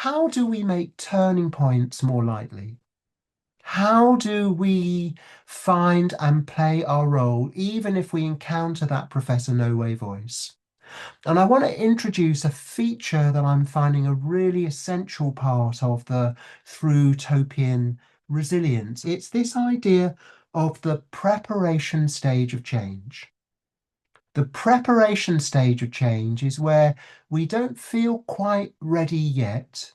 how do we make turning points more lightly? How do we find and play our role, even if we encounter that Professor No Way voice? And I want to introduce a feature that I'm finding a really essential part of the Thrutopian resilience. It's this idea of the preparation stage of change. The preparation stage of change is where we don't feel quite ready yet,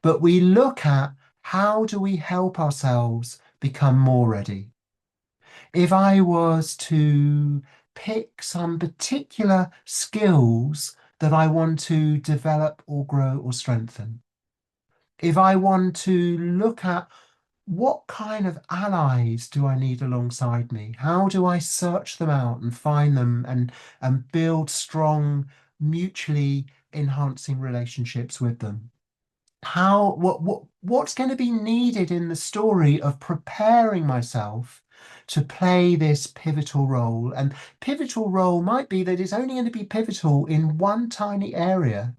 but we look at how do we help ourselves become more ready. If I was to pick some particular skills that I want to develop or grow or strengthen, if I want to look at what kind of allies do I need alongside me, how do I search them out and find them and build strong, mutually enhancing relationships with them? What's going to be needed in the story of preparing myself to play this pivotal role? And pivotal role might be that it's only going to be pivotal in one tiny area,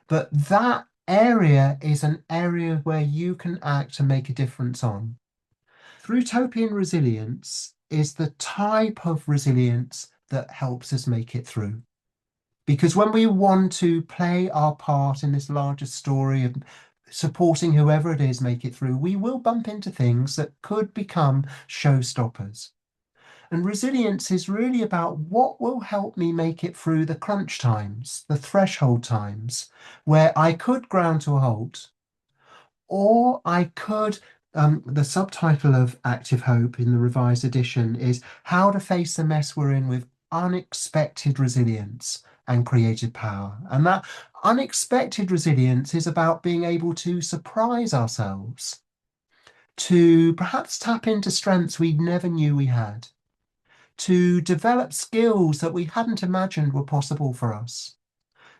but that area is an area where you can act and make a difference on. Thrutopian resilience is the type of resilience that helps us make it through. Because when we want to play our part in this larger story of supporting whoever it is make it through, we will bump into things that could become showstoppers. And resilience is really about what will help me make it through the crunch times, the threshold times, where I could ground to a halt, or I could. The subtitle of Active Hope in the revised edition is How to Face the Mess We're In with Unexpected Resilience and Creative Power. And that unexpected resilience is about being able to surprise ourselves, to perhaps tap into strengths we never knew we had, to develop skills that we hadn't imagined were possible for us.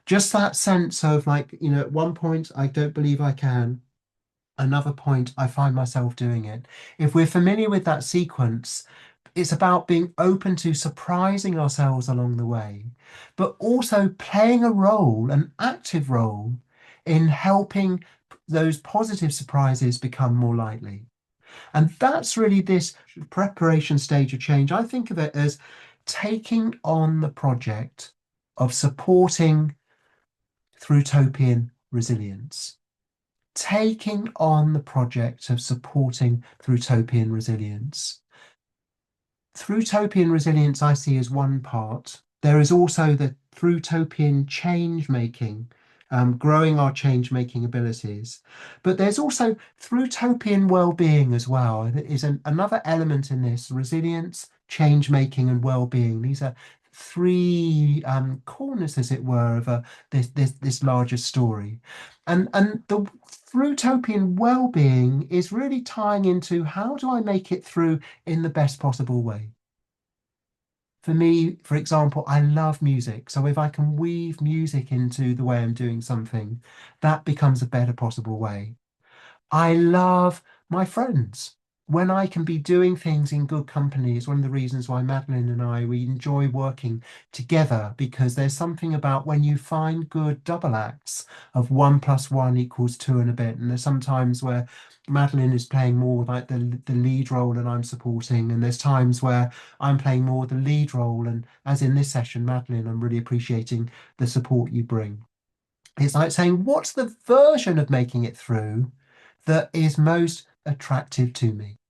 Just that sense of like, at one point, I don't believe I can. Another point, I find myself doing it. If we're familiar with that sequence, it's about being open to surprising ourselves along the way, but also playing a role, an active role, in helping those positive surprises become more likely. And that's really this preparation stage of change. I think of it as taking on the project of supporting Thrutopian resilience, taking on the project of supporting Thrutopian resilience. Thrutopian resilience I see as one part. There is also the Thrutopian change making, growing our change making abilities. But there's also Thrutopian well-being as well. It is another element in this: resilience, change making, and well-being. These are three corners, as it were, of this larger story. And the Thrutopian well-being is really tying into how do I make it through in the best possible way. For me, for example, I love music. So if I can weave music into the way I'm doing something, that becomes a better possible way. I love my friends. When I can be doing things in good company is one of the reasons why Madeline and I, we enjoy working together, because there's something about when you find good double acts of 1 + 1 = 2 and a bit. And there's sometimes where Madeline is playing more like the lead role and I'm supporting. And there's times where I'm playing more the lead role. And as in this session, Madeline, I'm really appreciating the support you bring. It's like saying, what's the version of making it through that is most attractive to me?